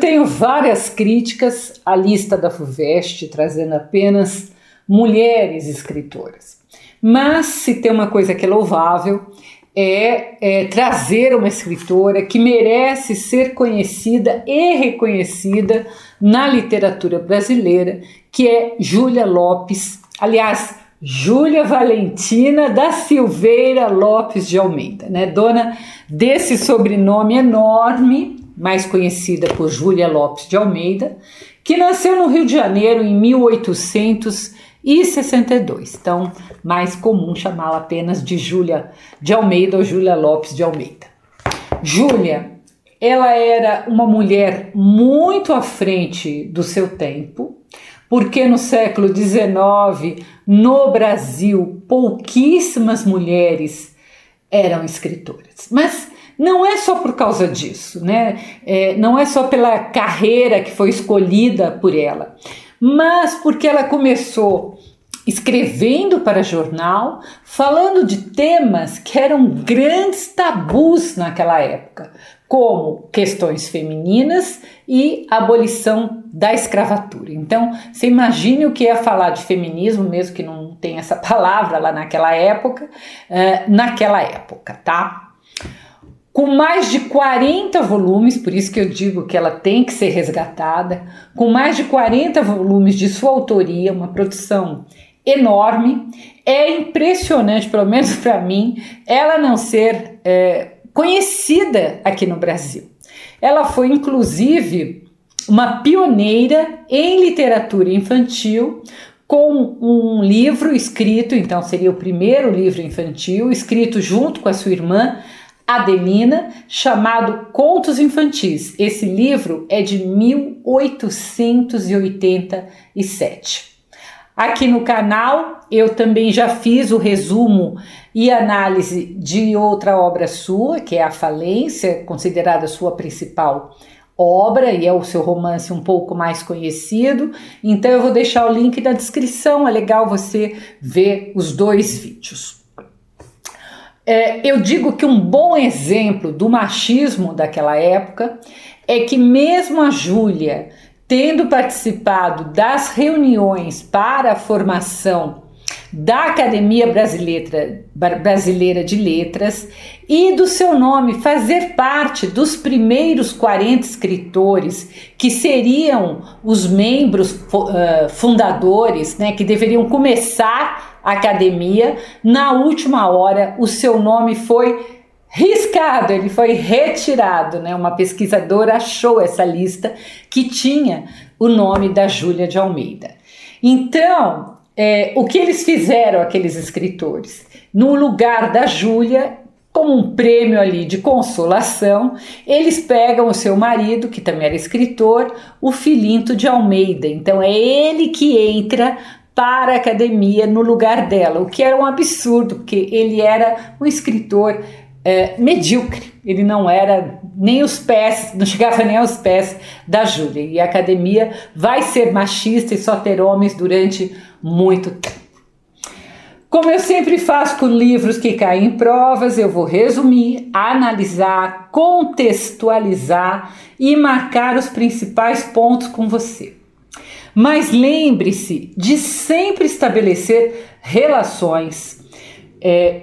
tenho várias críticas à lista da FUVEST, trazendo apenas mulheres escritoras. Mas se tem uma coisa que é louvável, é trazer uma escritora que merece ser conhecida e reconhecida na literatura brasileira, que é Júlia Lopes, aliás, Júlia Valentina da Silveira Lopes de Almeida, né? Dona desse sobrenome enorme, mais conhecida por Júlia Lopes de Almeida, que nasceu no Rio de Janeiro em 1862. Então, mais comum chamá-la apenas de Júlia de Almeida ou Júlia Lopes de Almeida. Júlia, ela era uma mulher muito à frente do seu tempo, porque no século XIX, no Brasil, pouquíssimas mulheres eram escritoras. Mas não é só por causa disso, né? Não é só pela carreira que foi escolhida por ela, mas porque ela começou escrevendo para jornal, falando de temas que eram grandes tabus naquela época, como questões femininas e abolição da escravatura. Então, você imagine o que é falar de feminismo, mesmo que não tenha essa palavra lá naquela época, tá? Com mais de 40 volumes, por isso que eu digo que ela tem que ser resgatada, com mais de 40 volumes de sua autoria, uma produção enorme, é impressionante, pelo menos para mim, ela não ser conhecida aqui no Brasil. Ela foi, inclusive, uma pioneira em literatura infantil, com um livro escrito, então seria o primeiro livro infantil, escrito junto com a sua irmã, Adelina, chamado Contos Infantis. Esse livro é de 1887. Aqui no canal eu também já fiz o resumo e análise de outra obra sua, que é A Falência, considerada sua principal obra e é o seu romance um pouco mais conhecido. Então eu vou deixar o link na descrição, é legal você ver os dois vídeos. Eu digo que um bom exemplo do machismo daquela época é que mesmo a Júlia, tendo participado das reuniões para a formação da Academia Brasileira de Letras e do seu nome fazer parte dos primeiros 40 escritores que seriam os membros fundadores, né, que deveriam começar a academia, na última hora o seu nome foi riscado, ele foi retirado, né? Uma pesquisadora achou essa lista que tinha o nome da Júlia de Almeida. Então, o que eles fizeram, aqueles escritores? No lugar da Júlia, como um prêmio ali de consolação, eles pegam o seu marido, que também era escritor, o Filinto de Almeida. Então é ele que entra para a academia no lugar dela, o que era um absurdo, porque ele era um escritor medíocre, ele não era nem os pés, não chegava nem aos pés da Júlia, e a academia vai ser machista e só ter homens durante muito tempo. Como eu sempre faço com livros que caem em provas, eu vou resumir, analisar, contextualizar e marcar os principais pontos com você. Mas lembre-se de sempre estabelecer relações.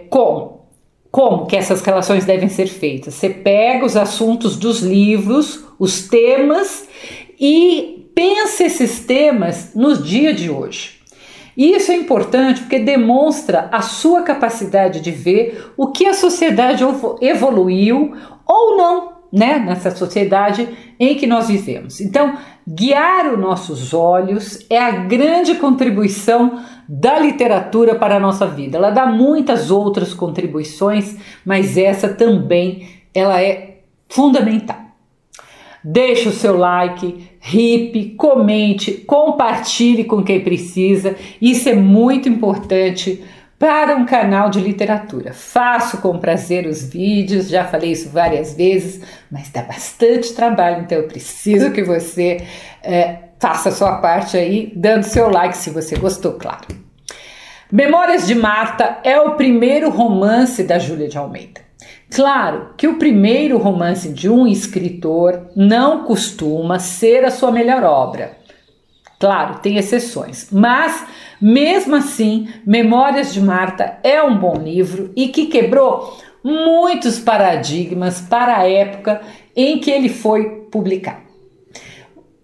Como que essas relações devem ser feitas? Você pega os assuntos dos livros, os temas, e pensa esses temas no dia de hoje. Isso é importante porque demonstra a sua capacidade de ver o que a sociedade evoluiu ou não, né, nessa sociedade em que nós vivemos. Então, guiar os nossos olhos é a grande contribuição da literatura para a nossa vida. Ela dá muitas outras contribuições, mas essa também ela é fundamental. Deixe o seu like, hipe, comente, compartilhe com quem precisa. Isso é muito importante para um canal de literatura. Faço com prazer os vídeos, já falei isso várias vezes, mas dá bastante trabalho, então eu preciso que você faça a sua parte aí, dando seu like se você gostou, claro. Memórias de Marta é o primeiro romance da Júlia de Almeida. Claro que o primeiro romance de um escritor não costuma ser a sua melhor obra. Claro, tem exceções, mas mesmo assim, Memórias de Marta é um bom livro e que quebrou muitos paradigmas para a época em que ele foi publicado.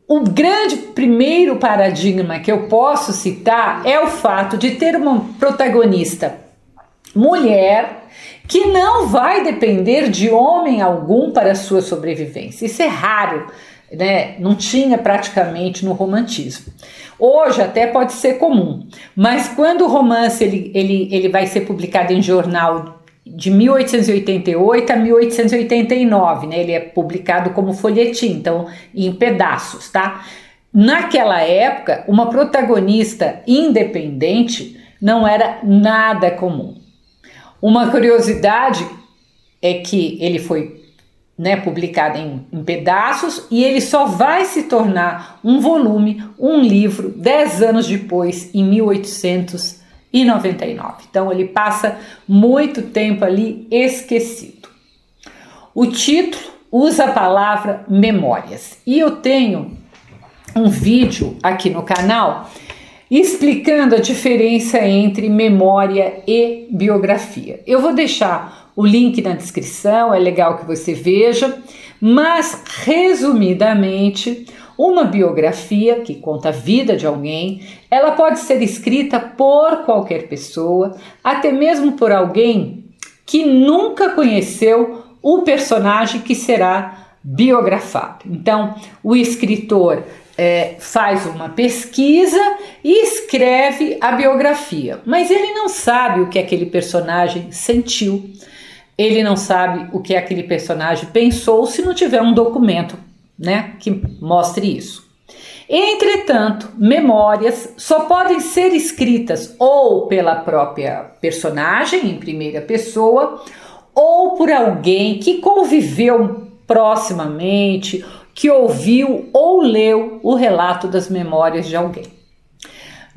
O grande primeiro paradigma que eu posso citar é o fato de ter uma protagonista mulher que não vai depender de homem algum para sua sobrevivência. Isso é raro, né? Não tinha praticamente no romantismo. Hoje até pode ser comum, mas quando o romance ele vai ser publicado em jornal de 1888 a 1889, né? Ele é publicado como folhetim, então em pedaços, tá? Naquela época, uma protagonista independente não era nada comum. Uma curiosidade é que ele foi, né, publicado em pedaços e ele só vai se tornar um volume, um livro, 10 anos depois, em 1899. Então ele passa muito tempo ali esquecido. O título usa a palavra memórias e eu tenho um vídeo aqui no canal explicando a diferença entre memória e biografia. Eu vou deixar o link na descrição, é legal que você veja, mas resumidamente, uma biografia que conta a vida de alguém, ela pode ser escrita por qualquer pessoa, até mesmo por alguém que nunca conheceu o personagem que será biografado. Então, o escritor faz uma pesquisa e escreve a biografia, mas ele não sabe o que aquele personagem sentiu, ele não sabe o que aquele personagem pensou se não tiver um documento, né, que mostre isso. Entretanto, memórias só podem ser escritas ou pela própria personagem, em primeira pessoa, ou por alguém que conviveu proximamente, que ouviu ou leu o relato das memórias de alguém.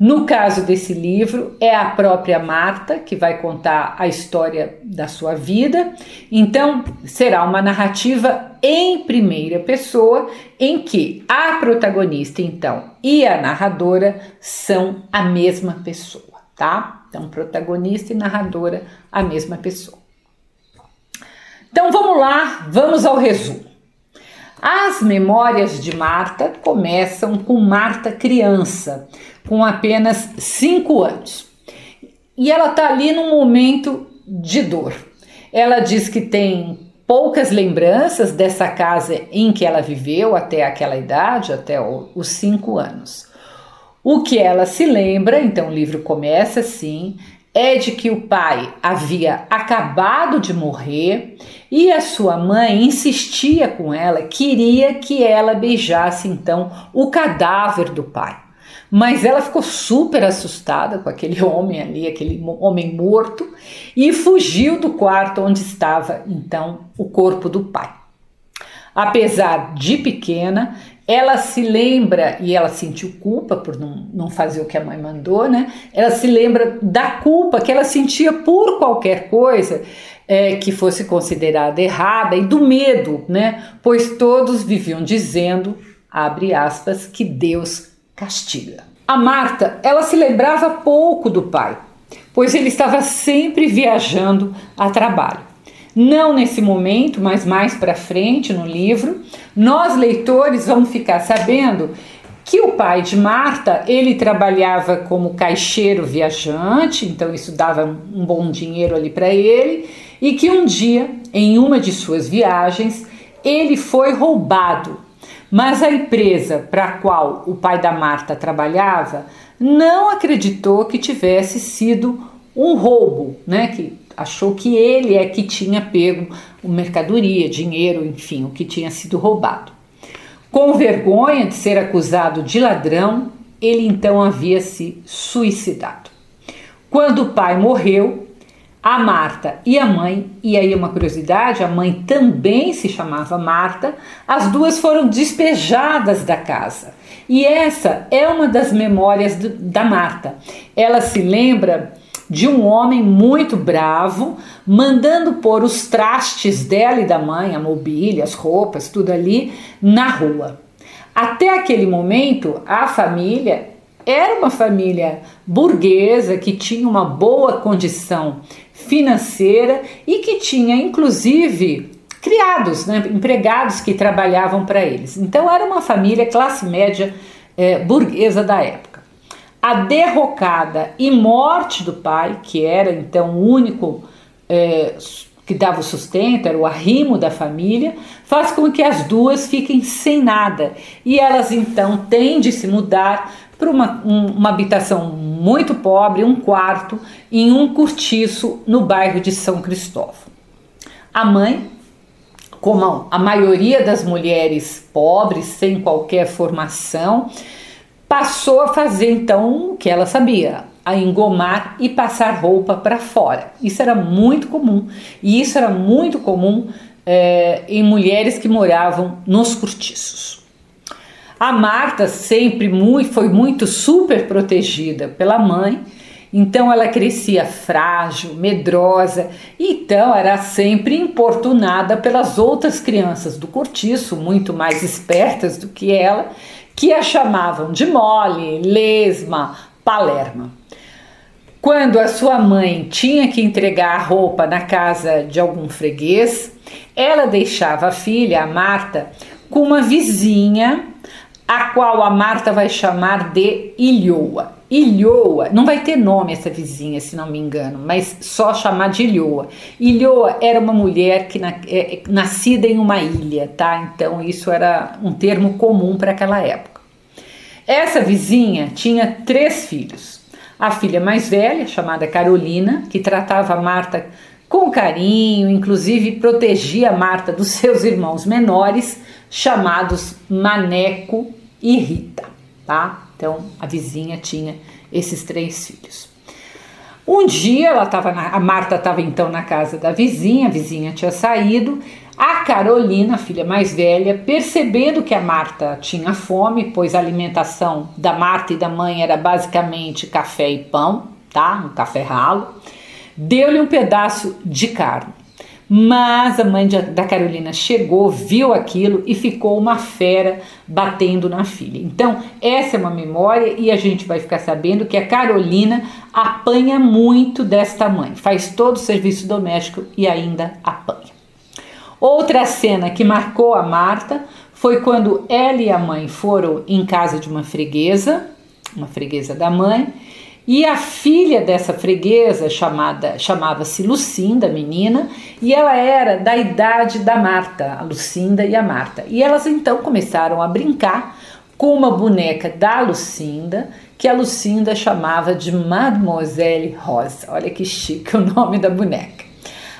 No caso desse livro, é a própria Marta que vai contar a história da sua vida, então será uma narrativa em primeira pessoa, em que a protagonista, então, e a narradora são a mesma pessoa, tá? Então, protagonista e narradora, a mesma pessoa. Então, vamos lá, vamos ao resumo. As memórias de Marta começam com Marta criança, com apenas 5 anos. E ela está ali num momento de dor. Ela diz que tem poucas lembranças dessa casa em que ela viveu até aquela idade, até os 5 anos. O que ela se lembra, então o livro começa assim, é de que o pai havia acabado de morrer e a sua mãe insistia com ela, queria que ela beijasse então o cadáver do pai. Mas ela ficou super assustada com aquele homem ali, aquele homem morto, e fugiu do quarto onde estava então o corpo do pai. Apesar de pequena, ela se lembra, e ela sentiu culpa por não fazer o que a mãe mandou, né? Ela se lembra da culpa que ela sentia por qualquer coisa que fosse considerada errada e do medo, né? Pois todos viviam dizendo, abre aspas, que Deus castiga. A Marta, ela se lembrava pouco do pai, pois ele estava sempre viajando a trabalho. Não nesse momento, mas mais para frente no livro, nós leitores vamos ficar sabendo que o pai de Marta, ele trabalhava como caixeiro viajante, então isso dava um bom dinheiro ali para ele, e que um dia, em uma de suas viagens, ele foi roubado. Mas a empresa para a qual o pai da Marta trabalhava não acreditou que tivesse sido um roubo, né? Que achou que ele é que tinha pego mercadoria, dinheiro, enfim, o que tinha sido roubado. Com vergonha de ser acusado de ladrão, ele então havia se suicidado. Quando o pai morreu, a Marta e a mãe, e aí uma curiosidade, a mãe também se chamava Marta, as duas foram despejadas da casa. E essa é uma das memórias da Marta. Ela se lembra de um homem muito bravo, mandando pôr os trastes dela e da mãe, a mobília, as roupas, tudo ali, na rua. Até aquele momento, a família era uma família burguesa que tinha uma boa condição financeira e que tinha, inclusive, criados, né, empregados que trabalhavam para eles. Então era uma família classe média burguesa da época. A derrocada e morte do pai, que era então o único que dava o sustento, era o arrimo da família, faz com que as duas fiquem sem nada e elas então têm de se mudar para uma habitação muito pobre, um quarto, em um cortiço no bairro de São Cristóvão. A mãe, como a maioria das mulheres pobres, sem qualquer formação, passou a fazer então o que ela sabia, a engomar e passar roupa para fora. Isso era muito comum, e isso era muito comum em mulheres que moravam nos cortiços. A Marta sempre foi muito super protegida pela mãe, então ela crescia frágil, medrosa, então era sempre importunada pelas outras crianças do cortiço, muito mais espertas do que ela, que a chamavam de mole, lesma, palerma. Quando a sua mãe tinha que entregar a roupa na casa de algum freguês, ela deixava a filha, a Marta, com uma vizinha, a qual a Marta vai chamar de Ilhoa. Ilhoa, não vai ter nome essa vizinha, se não me engano, mas só chamar de Ilhoa. Ilhoa era uma mulher que nascida em uma ilha, tá? Então isso era um termo comum para aquela época. Essa vizinha tinha 3 filhos. A filha mais velha, chamada Carolina, que tratava a Marta com carinho, inclusive protegia a Marta dos seus irmãos menores, chamados Maneco e Rita, tá? Então a vizinha tinha esses 3 filhos. Um dia a Marta estava então na casa da vizinha, a vizinha tinha saído. A Carolina, a filha mais velha, percebendo que a Marta tinha fome, pois a alimentação da Marta e da mãe era basicamente café e pão, tá? Um café ralo, deu-lhe um pedaço de carne. Mas a mãe da Carolina chegou, viu aquilo e ficou uma fera batendo na filha. Então, essa é uma memória e a gente vai ficar sabendo que a Carolina apanha muito desta mãe. Faz todo o serviço doméstico e ainda apanha. Outra cena que marcou a Marta foi quando ela e a mãe foram em casa de uma freguesa da mãe, e a filha dessa freguesa chamava-se Lucinda, menina, e ela era da idade da Marta, a Lucinda e a Marta. E elas então começaram a brincar com uma boneca da Lucinda, que a Lucinda chamava de Mademoiselle Rosa. Olha que chique o nome da boneca.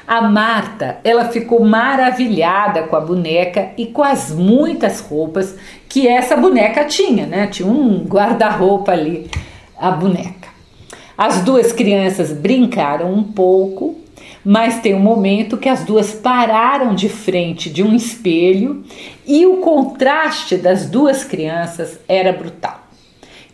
A Marta, ela ficou maravilhada com a boneca e com as muitas roupas que essa boneca tinha, né? Tinha um guarda-roupa ali, a boneca. As duas crianças brincaram um pouco, mas tem um momento que as duas pararam de frente de um espelho e o contraste das duas crianças era brutal.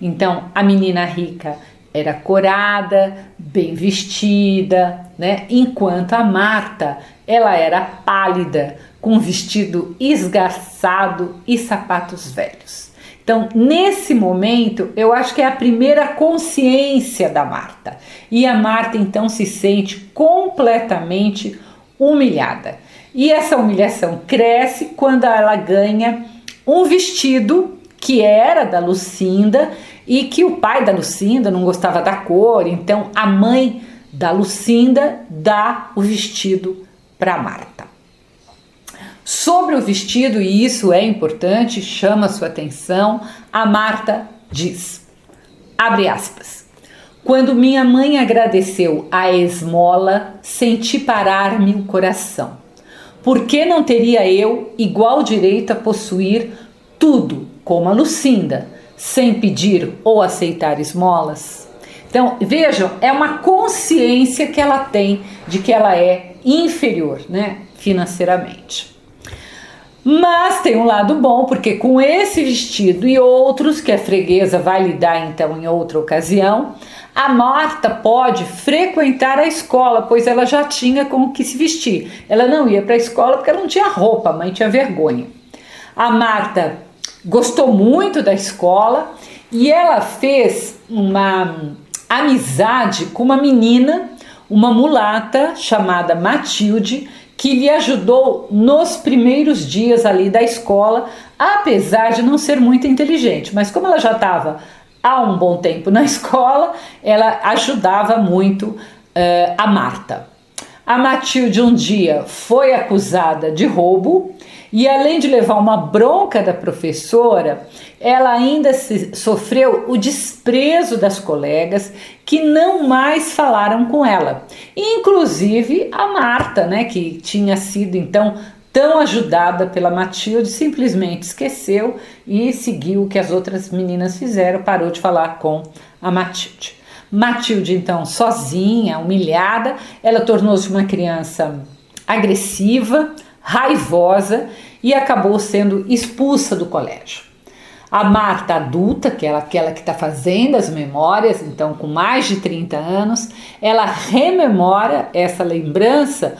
Então, a menina rica era corada, bem vestida, né? Enquanto a Marta, ela era pálida, com um vestido esgarçado e sapatos velhos. Então, nesse momento, eu acho que é a primeira consciência da Marta. E a Marta, então, se sente completamente humilhada. E essa humilhação cresce quando ela ganha um vestido que era da Lucinda e que o pai da Lucinda não gostava da cor. Então, a mãe da Lucinda dá o vestido para Marta. Sobre o vestido, e isso é importante, chama sua atenção, a Marta diz, abre aspas, quando minha mãe agradeceu a esmola, senti parar-me o coração. Por que não teria eu igual direito a possuir tudo, como a Lucinda, sem pedir ou aceitar esmolas? Então, vejam, é uma consciência que ela tem de que ela é inferior, né, financeiramente. Mas tem um lado bom, porque com esse vestido e outros que a freguesa vai lhe dar então em outra ocasião, a Marta pode frequentar a escola, pois ela já tinha com o que se vestir. Ela não ia para a escola porque ela não tinha roupa, a mãe tinha vergonha. A Marta gostou muito da escola e ela fez uma amizade com uma menina, uma mulata chamada Matilde, que lhe ajudou nos primeiros dias ali da escola, apesar de não ser muito inteligente. Mas como ela já estava há um bom tempo na escola, ela ajudava muito a Marta. A Matilde um dia foi acusada de roubo e, além de levar uma bronca da professora, ela ainda sofreu o desprezo das colegas que não mais falaram com ela. Inclusive a Marta, né, que tinha sido então tão ajudada pela Matilde, simplesmente esqueceu e seguiu o que as outras meninas fizeram, parou de falar com a Matilde. Matilde, então, sozinha, humilhada, ela tornou-se uma criança agressiva, raivosa e acabou sendo expulsa do colégio. A Marta adulta, que é aquela que está fazendo as memórias, então com mais de 30 anos, ela rememora essa lembrança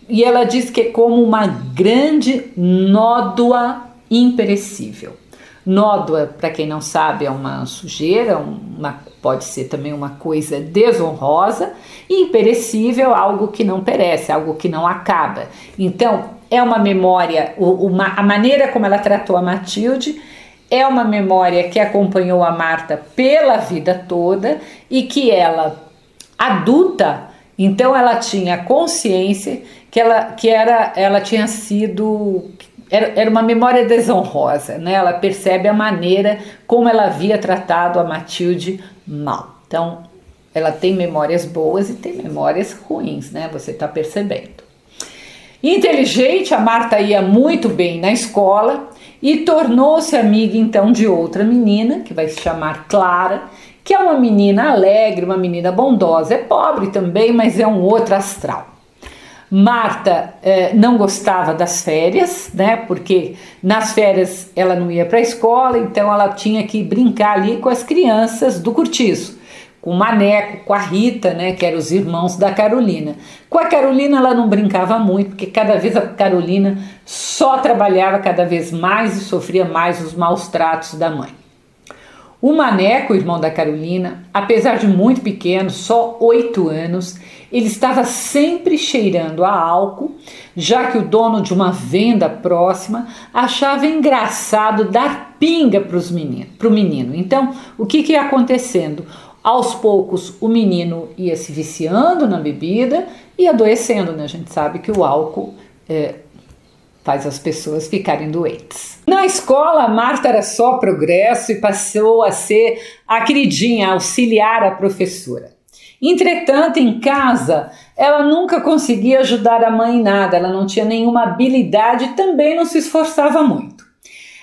e ela diz que é como uma grande nódoa imperecível. Nódoa, para quem não sabe, é uma sujeira, pode ser também uma coisa desonrosa, e imperecível, algo que não perece, algo que não acaba. Então, é uma memória, a maneira como ela tratou a Matilde é uma memória que acompanhou a Marta pela vida toda e que ela, adulta, então ela tinha consciência que ela tinha sido... Era uma memória desonrosa, né? Ela percebe a maneira como ela havia tratado a Matilde mal. Então, ela tem memórias boas e tem memórias ruins, né? Você está percebendo. Inteligente, a Marta ia muito bem na escola e tornou-se amiga então de outra menina, que vai se chamar Clara, que é uma menina alegre, uma menina bondosa. É pobre também, mas é um outro astral. Marta não gostava das férias, né? Porque nas férias ela não ia para a escola, então ela tinha que brincar ali com as crianças do cortiço, com o Maneco, com a Rita, né? Que eram os irmãos da Carolina. Com a Carolina ela não brincava muito, porque cada vez a Carolina só trabalhava cada vez mais e sofria mais os maus tratos da mãe. O Maneco, o irmão da Carolina, apesar de muito pequeno, só 8 anos, ele estava sempre cheirando a álcool, já que o dono de uma venda próxima achava engraçado dar pinga para o menino. Então, o que ia acontecendo? Aos poucos, o menino ia se viciando na bebida e adoecendo, né? A gente sabe que o álcool faz as pessoas ficarem doentes. Na escola, a Marta era só progresso e passou a ser a queridinha, a auxiliar a professora. Entretanto, em casa, ela nunca conseguia ajudar a mãe em nada, ela não tinha nenhuma habilidade e também não se esforçava muito.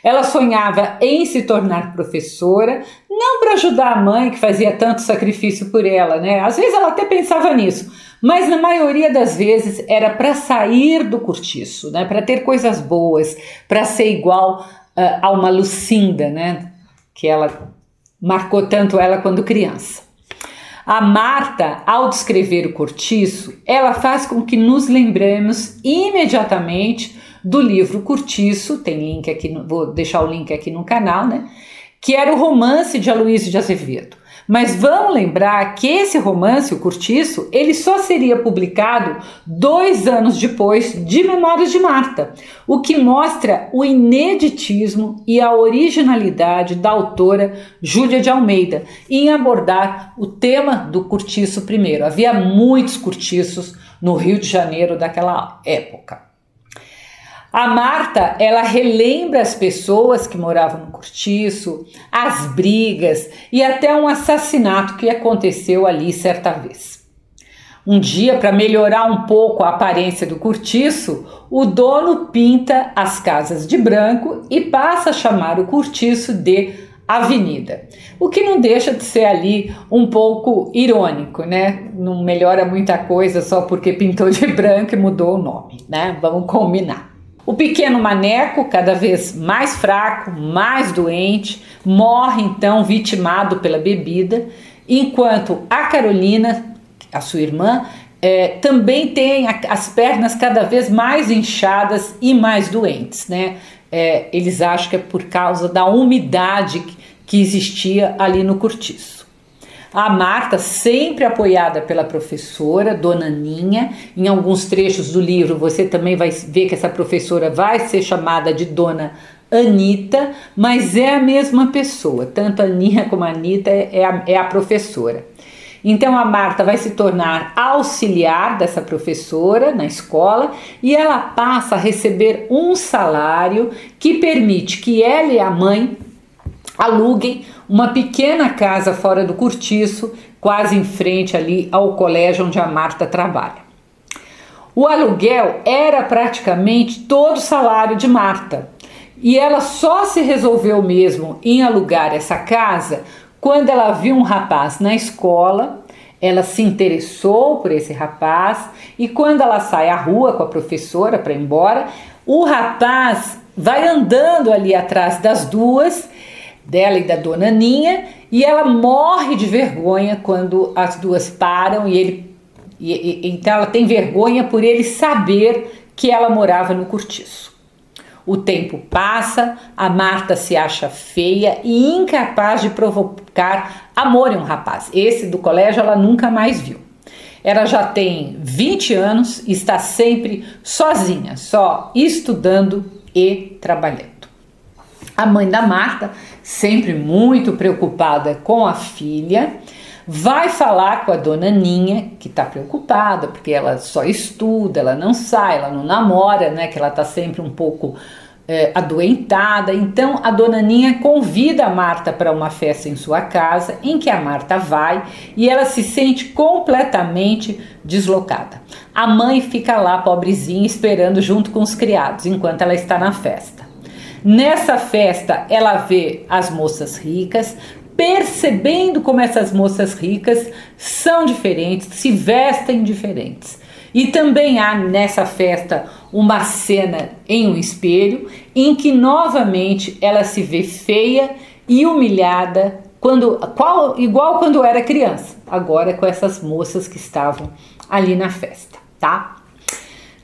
Ela sonhava em se tornar professora, não para ajudar a mãe que fazia tanto sacrifício por ela, né? Às vezes ela até pensava nisso, mas na maioria das vezes era para sair do cortiço, né? Para ter coisas boas, para ser igual a uma Lucinda, né? Que ela marcou tanto ela quando criança. A Marta, ao descrever o cortiço, ela faz com que nos lembremos imediatamente do livro Cortiço, tem link aqui, vou deixar o link aqui no canal, né? Que era o romance de Aloísio de Azevedo. Mas vamos lembrar que esse romance, o Cortiço, ele só seria publicado 2 anos depois de Memórias de Marta, o que mostra o ineditismo e a originalidade da autora Júlia de Almeida em abordar o tema do cortiço primeiro. Havia muitos cortiços no Rio de Janeiro daquela época. A Marta, ela relembra as pessoas que moravam no cortiço, as brigas e até um assassinato que aconteceu ali certa vez. Um dia, para melhorar um pouco a aparência do cortiço, o dono pinta as casas de branco e passa a chamar o cortiço de Avenida. O que não deixa de ser ali um pouco irônico, né? Não melhora muita coisa só porque pintou de branco e mudou o nome, né? Vamos combinar. O pequeno Maneco, cada vez mais fraco, mais doente, morre então vitimado pela bebida, enquanto a Carolina, a sua irmã, também tem as pernas cada vez mais inchadas e mais doentes, né? Eles acham que é por causa da umidade que existia ali no cortiço. A Marta, sempre apoiada pela professora, Dona Aninha, em alguns trechos do livro você também vai ver que essa professora vai ser chamada de Dona Anita, mas é a mesma pessoa, tanto a Aninha como a Anita é a professora. Então a Marta vai se tornar auxiliar dessa professora na escola e ela passa a receber um salário que permite que ela e a mãe aluguem uma pequena casa fora do cortiço, quase em frente ali ao colégio onde a Marta trabalha. O aluguel era praticamente todo o salário de Marta e ela só se resolveu mesmo em alugar essa casa quando ela viu um rapaz na escola. Ela se interessou por esse rapaz e quando ela sai à rua com a professora para ir embora, o rapaz vai andando ali atrás das duas, dela e da Dona Aninha, e ela morre de vergonha quando as duas param então ela tem vergonha por ele saber que ela morava no cortiço. O tempo passa, a Marta se acha feia e incapaz de provocar amor em um rapaz. Esse do colégio ela nunca mais viu. Ela já tem 20 anos e está sempre sozinha, só estudando e trabalhando. A mãe da Marta, sempre muito preocupada com a filha, vai falar com a Dona Aninha, que está preocupada, porque ela só estuda, ela não sai, ela não namora, né? Que ela está sempre um pouco adoentada. Então a Dona Aninha convida a Marta para uma festa em sua casa, em que a Marta vai e ela se sente completamente deslocada. A mãe fica lá, pobrezinha, esperando junto com os criados, enquanto ela está na festa. Nessa festa ela vê as moças ricas, percebendo como essas moças ricas são diferentes, se vestem diferentes. E também há nessa festa uma cena em um espelho em que novamente ela se vê feia e humilhada, igual quando era criança, agora com essas moças que estavam ali na festa, tá?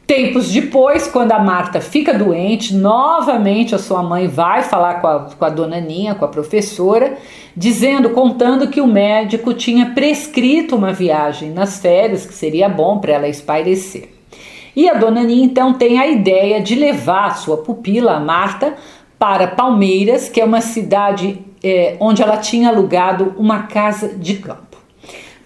Tempos depois, quando a Marta fica doente, novamente a sua mãe vai falar com a Dona Aninha, com a professora, contando que o médico tinha prescrito uma viagem nas férias, que seria bom para ela espairecer. E a Dona Aninha então tem a ideia de levar a sua pupila, a Marta, para Palmeiras, que é uma cidade onde ela tinha alugado uma casa de campo.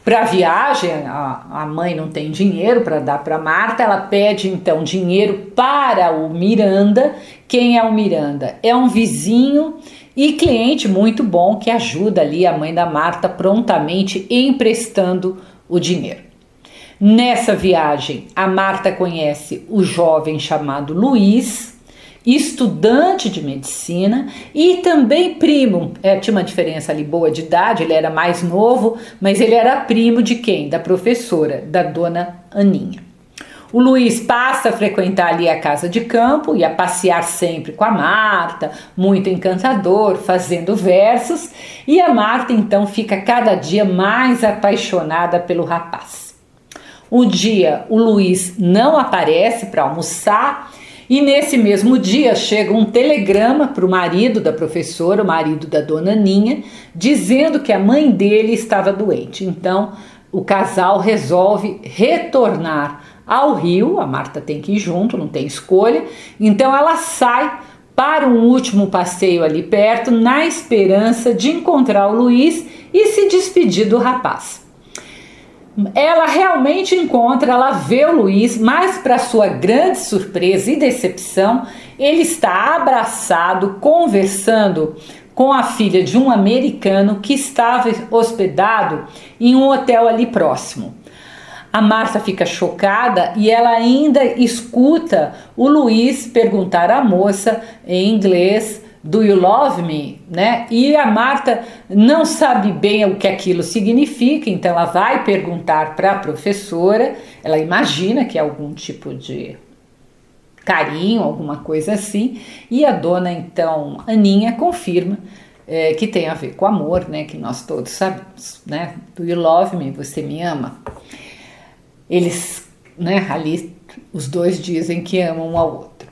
Para a viagem, a mãe não tem dinheiro para dar para Marta, ela pede então dinheiro para o Miranda. Quem é o Miranda? É um vizinho e cliente muito bom que ajuda ali a mãe da Marta prontamente emprestando o dinheiro. Nessa viagem, a Marta conhece o jovem chamado Luiz, estudante de medicina e também primo, tinha uma diferença ali boa de idade, ele era mais novo, mas ele era primo de quem? Da professora, da Dona Aninha. O Luiz passa a frequentar ali a casa de campo e a passear sempre com a Marta, muito encantador, fazendo versos, e a Marta então fica cada dia mais apaixonada pelo rapaz. Um dia o Luiz não aparece para almoçar e nesse mesmo dia chega um telegrama para o marido da professora, o marido da Dona Aninha, dizendo que a mãe dele estava doente. Então o casal resolve retornar ao Rio, a Marta tem que ir junto, não tem escolha, então ela sai para um último passeio ali perto, na esperança de encontrar o Luiz e se despedir do rapaz. Ela realmente encontra, ela vê o Luiz, mas para sua grande surpresa e decepção, ele está abraçado, conversando com a filha de um americano que estava hospedado em um hotel ali próximo. A Marta fica chocada e ela ainda escuta o Luiz perguntar à moça em inglês: "Do you love me?", né? E a Marta não sabe bem o que aquilo significa, então ela vai perguntar para a professora. Ela imagina que é algum tipo de carinho, alguma coisa assim, e a dona então Aninha confirma que tem a ver com amor, né, que nós todos sabemos, né, do you love me, você me ama. Eles, né, ali os dois dizem que amam um ao outro.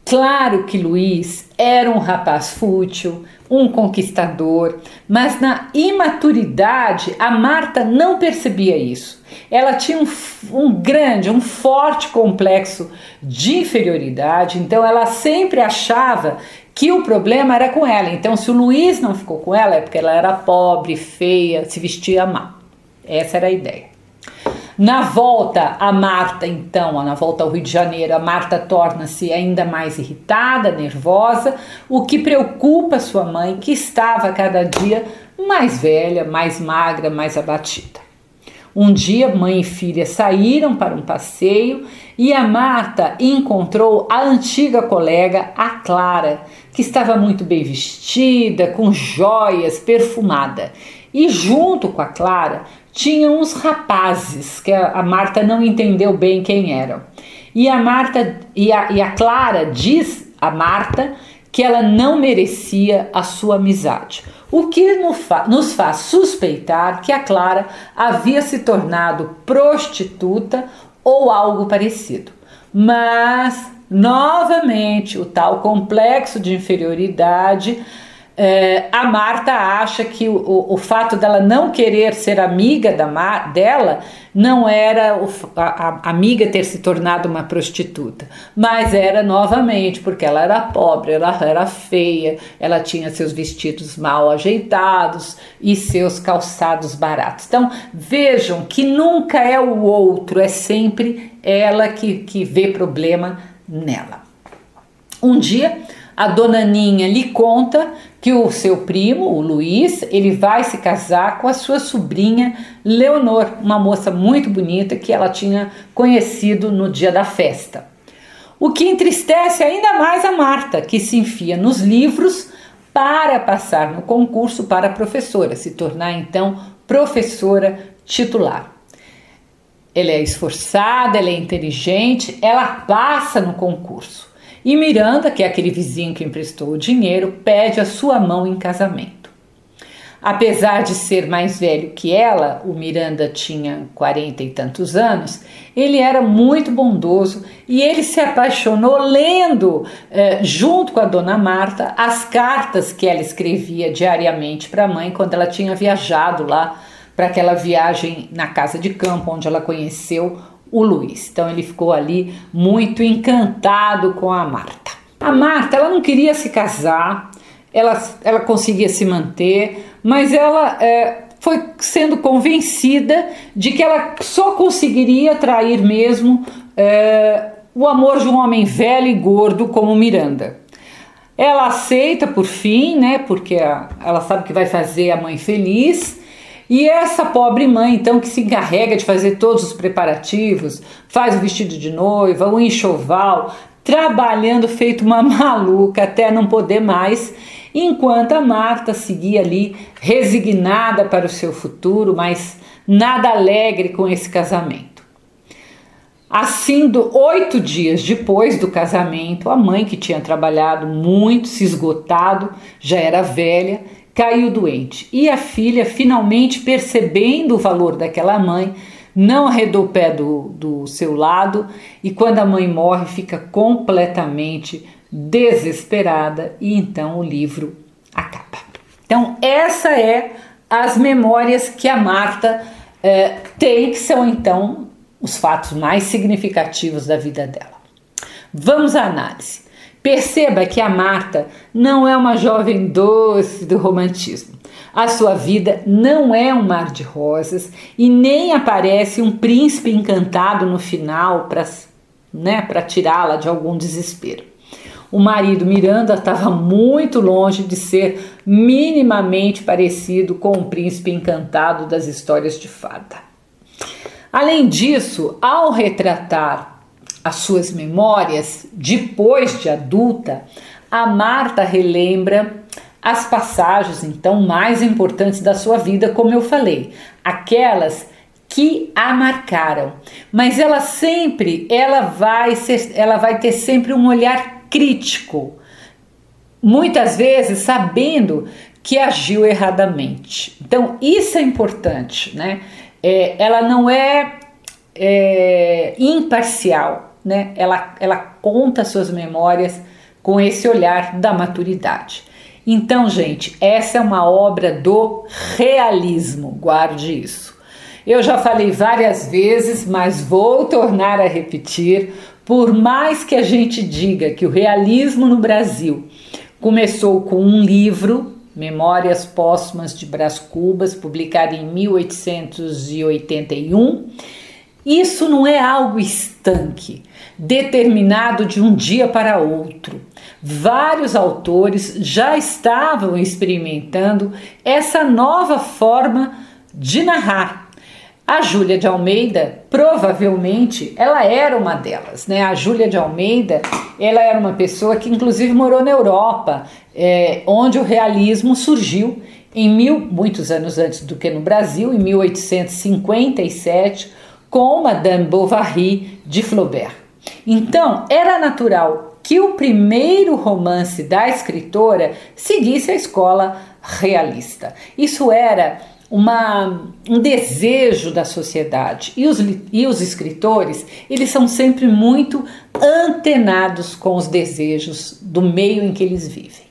Claro que Luiz era um rapaz fútil, um conquistador, mas na imaturidade a Marta não percebia isso. Ela tinha um forte complexo de inferioridade, então ela sempre achava que o problema era com ela. Então, se o Luiz não ficou com ela, é porque ela era pobre, feia, se vestia mal. Essa era a ideia. Na volta na volta ao Rio de Janeiro, a Marta torna-se ainda mais irritada, nervosa, o que preocupa sua mãe, que estava cada dia mais velha, mais magra, mais abatida. Um dia, mãe e filha saíram para um passeio e a Marta encontrou a antiga colega, a Clara, que estava muito bem vestida, com joias, perfumada. E junto com a Clara tinham uns rapazes que a Marta não entendeu bem quem eram. E a Clara diz a Marta que ela não merecia a sua amizade, o que nos faz suspeitar que a Clara havia se tornado prostituta ou algo parecido. Mas, novamente, o tal complexo de inferioridade, a Marta acha que o fato dela não querer ser amiga dela não era a amiga ter se tornado uma prostituta, mas era novamente porque ela era pobre, ela era feia, ela tinha seus vestidos mal ajeitados e seus calçados baratos. Então vejam que nunca é o outro, é sempre ela que vê problema nela. Um dia a dona Aninha lhe conta que o seu primo, o Luiz, ele vai se casar com a sua sobrinha Leonor, uma moça muito bonita que ela tinha conhecido no dia da festa. O que entristece ainda mais a Marta, que se enfia nos livros para passar no concurso para professora, se tornar então professora titular. Ela é esforçada, ela é inteligente, ela passa no concurso. E Miranda, que é aquele vizinho que emprestou o dinheiro, pede a sua mão em casamento. Apesar de ser mais velho que ela, o Miranda tinha 40 e tantos anos, ele era muito bondoso e ele se apaixonou lendo, junto com a dona Marta, as cartas que ela escrevia diariamente para a mãe quando ela tinha viajado lá para aquela viagem na casa de campo onde ela conheceu o Luiz. Então ele ficou ali muito encantado com a Marta. A Marta, ela não queria se casar, ela conseguia se manter, mas ela foi sendo convencida de que ela só conseguiria atrair mesmo o amor de um homem velho e gordo como Miranda. Ela aceita por fim, né, porque ela sabe que vai fazer a mãe feliz. E essa pobre mãe, então, que se encarrega de fazer todos os preparativos, faz o vestido de noiva, o enxoval, trabalhando feito uma maluca até não poder mais, enquanto a Marta seguia ali resignada para o seu futuro, mas nada alegre com esse casamento. Assim, 8 dias depois do casamento, a mãe, que tinha trabalhado muito, se esgotado, já era velha, caiu doente e a filha, finalmente percebendo o valor daquela mãe, não arredou o pé do seu lado e quando a mãe morre fica completamente desesperada e então o livro acaba. Então essa é as memórias que a Marta tem, que são então os fatos mais significativos da vida dela. Vamos à análise. Perceba que a Marta não é uma jovem doce do romantismo. A sua vida não é um mar de rosas e nem aparece um príncipe encantado no final para tirá-la de algum desespero. O marido Miranda estava muito longe de ser minimamente parecido com o príncipe encantado das histórias de fada. Além disso, ao retratar as suas memórias depois de adulta, a Marta relembra as passagens então mais importantes da sua vida, como eu falei, aquelas que a marcaram, mas ela vai ter sempre um olhar crítico, muitas vezes sabendo que agiu erradamente. Então isso é importante, né? Ela não é imparcial, né? Ela conta suas memórias com esse olhar da maturidade. Então, gente, essa é uma obra do realismo, guarde isso. Eu já falei várias vezes, mas vou tornar a repetir. Por mais que a gente diga que o realismo no Brasil começou com um livro, Memórias Póstumas de Brás Cubas, publicado em 1881, isso não é algo estanque, determinado de um dia para outro. Vários autores já estavam experimentando essa nova forma de narrar. A Júlia de Almeida, provavelmente, ela era uma delas, né? A Júlia de Almeida, ela era uma pessoa que inclusive morou na Europa, onde o realismo surgiu muitos anos antes do que no Brasil, em 1857, com Madame Bovary de Flaubert. Então, era natural que o primeiro romance da escritora seguisse a escola realista. Isso era um desejo da sociedade. E os escritores, eles são sempre muito antenados com os desejos do meio em que eles vivem.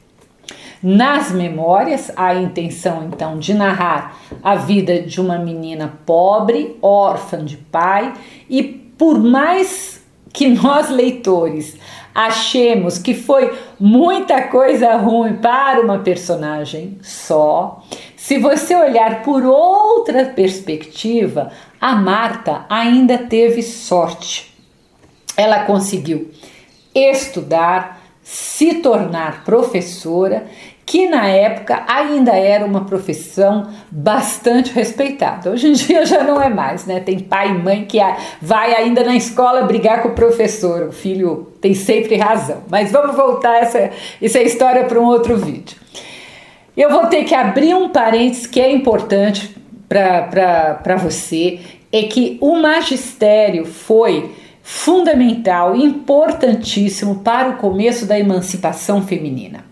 Nas memórias, há a intenção, então, de narrar a vida de uma menina pobre, órfã de pai, e por mais que nós, leitores, achemos que foi muita coisa ruim para uma personagem só, se você olhar por outra perspectiva, a Marta ainda teve sorte. Ela conseguiu estudar, se tornar professora, que na época ainda era uma profissão bastante respeitada. Hoje em dia já não é mais, né? Tem pai e mãe que vai ainda na escola brigar com o professor, o filho tem sempre razão. Mas vamos voltar essa história para um outro vídeo. Eu vou ter que abrir um parênteses que é importante para você, é que o magistério foi fundamental, importantíssimo para o começo da emancipação feminina.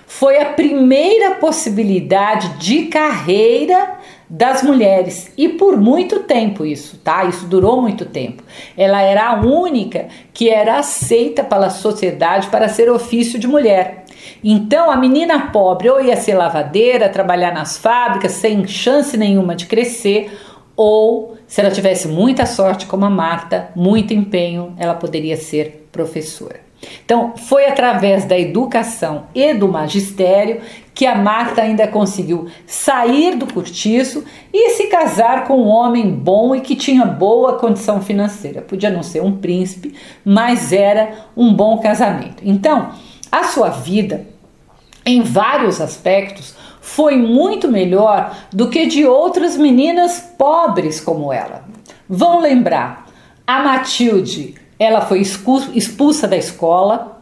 Foi a primeira possibilidade de carreira das mulheres e por muito tempo isso, tá? Isso durou muito tempo. Ela era a única que era aceita pela sociedade para ser ofício de mulher. Então a menina pobre ou ia ser lavadeira, trabalhar nas fábricas sem chance nenhuma de crescer, ou se ela tivesse muita sorte como a Marta, muito empenho, ela poderia ser professora. Então foi através da educação e do magistério que a Marta ainda conseguiu sair do cortiço e se casar com um homem bom e que tinha boa condição financeira. Podia não ser um príncipe, mas era um bom casamento. Então a sua vida, em vários aspectos, foi muito melhor do que de outras meninas pobres como ela. Vão lembrar, a Matilde, ela foi expulsa da escola,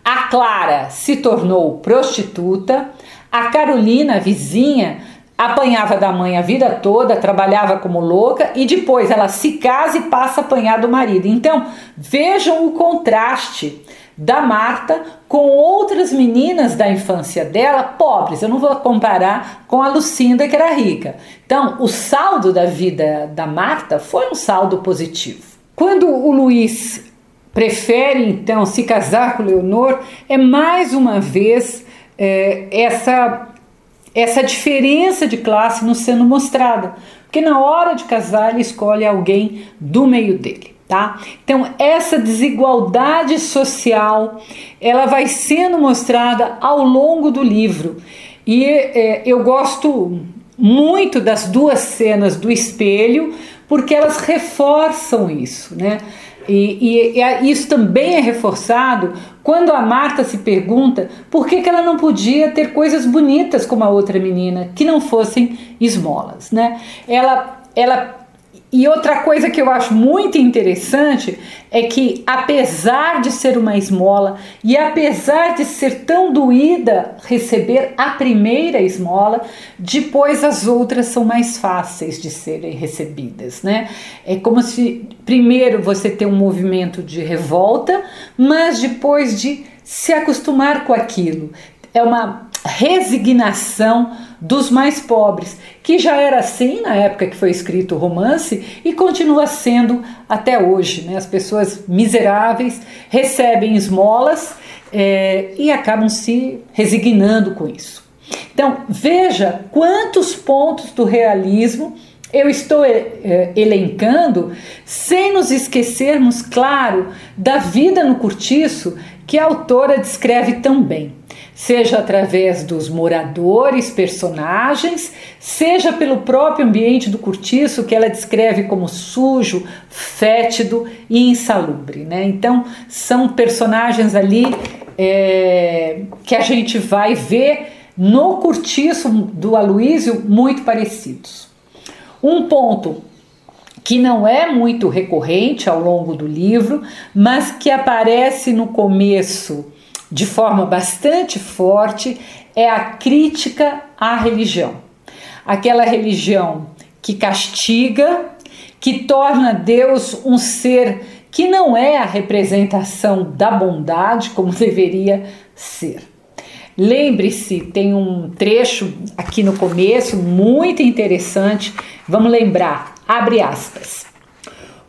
a Clara se tornou prostituta, a Carolina, a vizinha, apanhava da mãe a vida toda, trabalhava como louca e depois ela se casa e passa a apanhar do marido. Então vejam o contraste da Marta com outras meninas da infância dela pobres. Eu não vou comparar com a Lucinda, que era rica. Então o saldo da vida da Marta foi um saldo positivo. Quando o Luiz prefere então se casar com Leonor, é mais uma vez essa diferença de classe nos sendo mostrada, porque na hora de casar ele escolhe alguém do meio dele, tá? Então essa desigualdade social, ela vai sendo mostrada ao longo do livro, e eu gosto muito das duas cenas do espelho, porque elas reforçam isso, né? E isso também é reforçado quando a Marta se pergunta por que ela não podia ter coisas bonitas como a outra menina, que não fossem esmolas, né? Ela E outra coisa que eu acho muito interessante é que, apesar de ser uma esmola e apesar de ser tão doída receber a primeira esmola, depois as outras são mais fáceis de serem recebidas, né? É como se primeiro você tem um movimento de revolta, mas depois de se acostumar com aquilo. É uma resignação dos mais pobres, que já era assim na época que foi escrito o romance e continua sendo até hoje, né? As pessoas miseráveis recebem esmolas e acabam se resignando com isso. Então veja quantos pontos do realismo eu estou elencando, sem nos esquecermos, claro, da vida no cortiço que a autora descreve tão bem. Seja através dos moradores, personagens, seja pelo próprio ambiente do cortiço, que ela descreve como sujo, fétido e insalubre, né? Então, são personagens ali que a gente vai ver no cortiço do Aloísio muito parecidos. Um ponto que não é muito recorrente ao longo do livro, mas que aparece no começo de forma bastante forte, é a crítica à religião. Aquela religião que castiga, que torna Deus um ser que não é a representação da bondade como deveria ser. Lembre-se, tem um trecho aqui no começo muito interessante, vamos lembrar, abre aspas.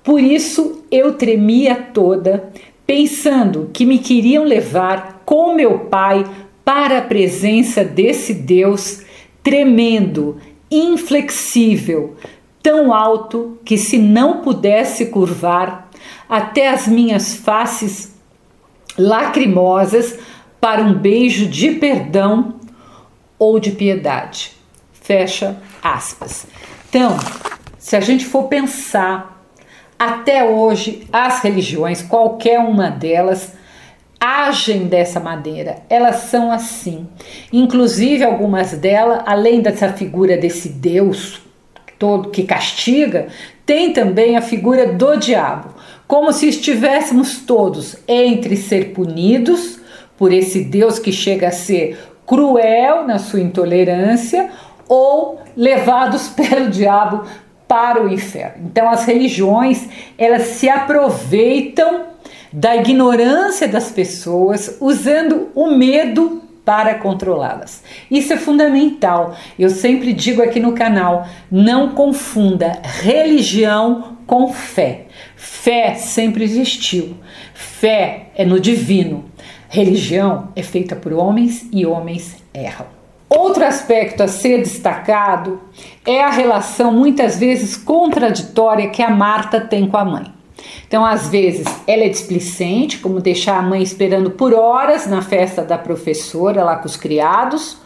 Por isso eu tremia toda, pensando que me queriam levar com meu pai para a presença desse Deus tremendo, inflexível, tão alto que se não pudesse curvar até as minhas faces lacrimosas para um beijo de perdão ou de piedade. Fecha aspas. Então, se a gente for pensar, até hoje as religiões, qualquer uma delas, agem dessa maneira, elas são assim. Inclusive algumas delas, além dessa figura desse Deus todo que castiga, tem também a figura do diabo, como se estivéssemos todos entre ser punidos por esse Deus que chega a ser cruel na sua intolerância ou levados pelo diabo para o inferno. Então as religiões, elas se aproveitam da ignorância das pessoas, usando o medo para controlá-las. Isso é fundamental. Eu sempre digo aqui no canal, não confunda religião com fé. Fé sempre existiu. Fé é no divino. Religião é feita por homens e homens erram. Outro aspecto a ser destacado é a relação muitas vezes contraditória que a Marta tem com a mãe. Então, às vezes, ela é displicente, como deixar a mãe esperando por horas na festa da professora lá com os criados,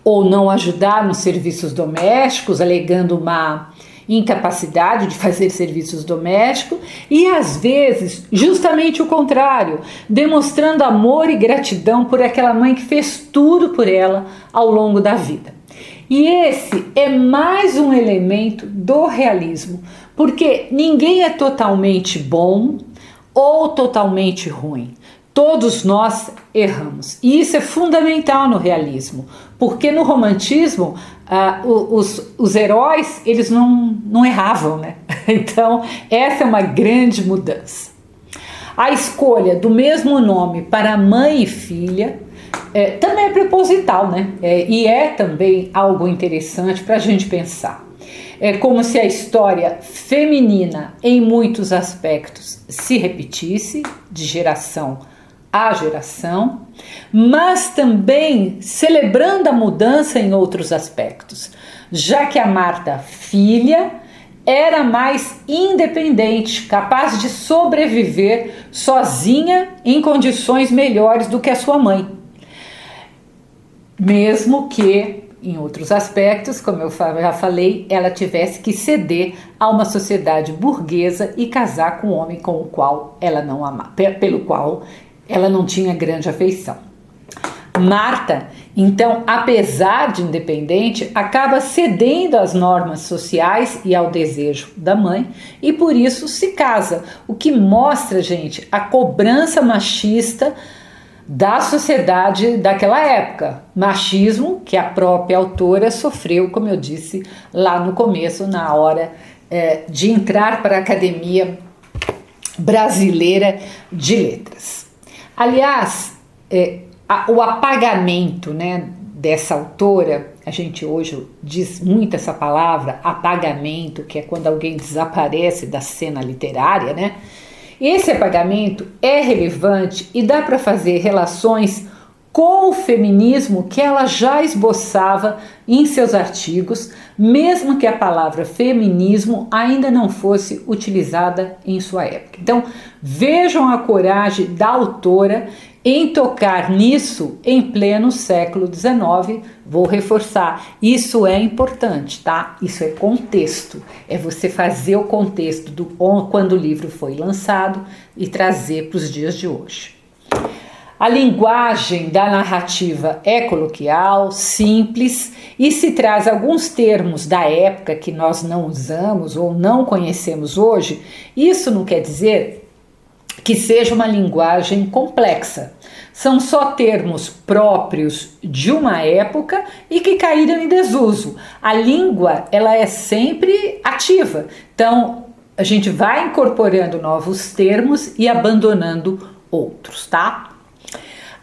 ou não ajudar nos serviços domésticos, alegando uma incapacidade de fazer serviços domésticos, e às vezes justamente o contrário, demonstrando amor e gratidão por aquela mãe que fez tudo por ela ao longo da vida. E esse é mais um elemento do realismo, porque ninguém é totalmente bom ou totalmente ruim. Todos nós erramos. E isso é fundamental no realismo, porque no romantismo os heróis eles não erravam, né? Então essa é uma grande mudança. A escolha do mesmo nome para mãe e filha também é proposital, né? E é também algo interessante para a gente pensar. É como se a história feminina, em muitos aspectos, se repetisse de geração a geração, mas também celebrando a mudança em outros aspectos, já que a Marta, filha, era mais independente, capaz de sobreviver sozinha em condições melhores do que a sua mãe. Mesmo que, em outros aspectos, como eu já falei, ela tivesse que ceder a uma sociedade burguesa e casar com um homem com o qual ela não amava, pelo qual ela não tinha grande afeição. Marta, então, apesar de independente, acaba cedendo às normas sociais e ao desejo da mãe e por isso se casa, o que mostra, gente, a cobrança machista da sociedade daquela época. Machismo que a própria autora sofreu, como eu disse lá no começo, na hora de entrar para a Academia Brasileira de Letras. Aliás, o apagamento, né, dessa autora, a gente hoje diz muito essa palavra, apagamento, que é quando alguém desaparece da cena literária, né? Esse apagamento é relevante e dá para fazer relações com o feminismo que ela já esboçava em seus artigos, mesmo que a palavra feminismo ainda não fosse utilizada em sua época. Então, vejam a coragem da autora em tocar nisso em pleno século XIX. Vou reforçar, isso é importante, tá? Isso é contexto, é você fazer o contexto quando o livro foi lançado e trazer para os dias de hoje. A linguagem da narrativa é coloquial, simples e se traz alguns termos da época que nós não usamos ou não conhecemos hoje. Isso não quer dizer que seja uma linguagem complexa. São só termos próprios de uma época e que caíram em desuso. A língua, ela é sempre ativa. Então, a gente vai incorporando novos termos e abandonando outros, tá?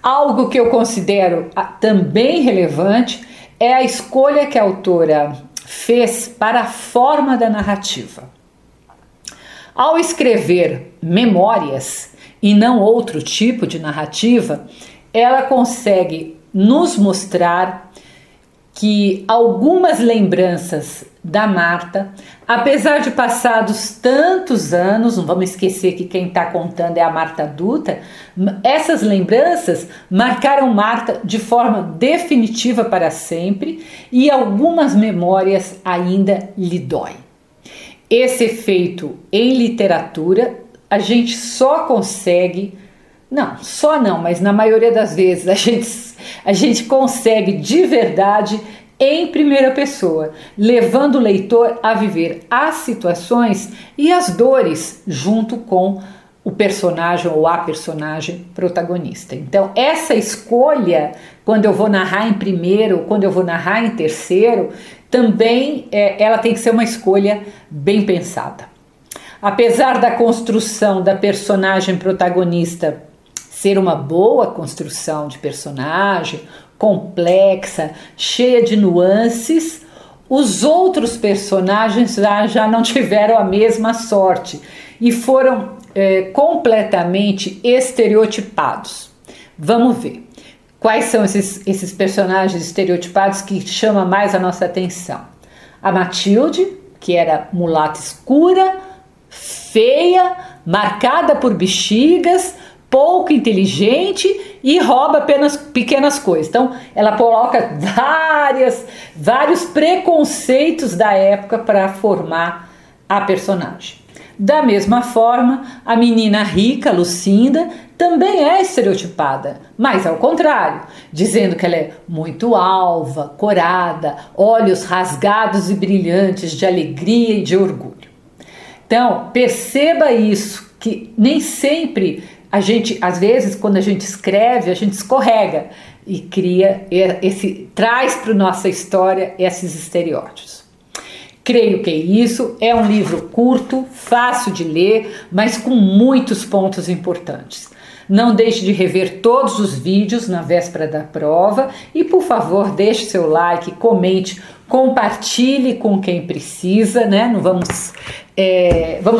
Algo que eu considero também relevante é a escolha que a autora fez para a forma da narrativa. Ao escrever memórias e não outro tipo de narrativa, ela consegue nos mostrar que algumas lembranças da Marta, apesar de passados tantos anos, não vamos esquecer que quem está contando é a Marta adulta, essas lembranças marcaram Marta de forma definitiva para sempre e algumas memórias ainda lhe doem. Esse efeito em literatura a gente só consegue, mas na maioria das vezes a gente consegue de verdade em primeira pessoa, levando o leitor a viver as situações e as dores junto com o personagem ou a personagem protagonista. Então, essa escolha, quando eu vou narrar em primeiro, quando eu vou narrar em terceiro, também ela tem que ser uma escolha bem pensada. Apesar da construção da personagem protagonista ser uma boa construção de personagem, complexa, cheia de nuances, os outros personagens já não tiveram a mesma sorte e foram completamente estereotipados. Vamos ver quais são esses personagens estereotipados que chamam mais a nossa atenção. A Matilde, que era mulata escura, feia, marcada por bexigas, pouco inteligente e rouba apenas pequenas coisas. Então, ela coloca vários preconceitos da época para formar a personagem. Da mesma forma, a menina rica, Lucinda, também é estereotipada, mas ao contrário, dizendo que ela é muito alva, corada, olhos rasgados e brilhantes de alegria e de orgulho. Então, perceba isso, que nem sempre às vezes, quando a gente escreve, a gente escorrega e traz para a nossa história esses estereótipos. Creio que isso é um livro curto, fácil de ler, mas com muitos pontos importantes. Não deixe de rever todos os vídeos na véspera da prova e, por favor, deixe seu like, comente, compartilhe com quem precisa, né? Não vamos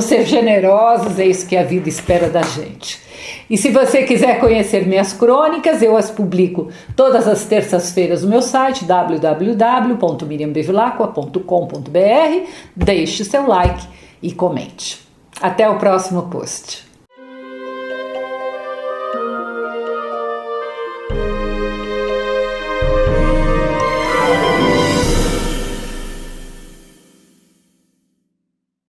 ser generosos, é isso que a vida espera da gente. E se você quiser conhecer minhas crônicas, eu as publico todas as terças-feiras no meu site www.miriambevilacqua.com.br. Deixe seu like e comente. Até o próximo post.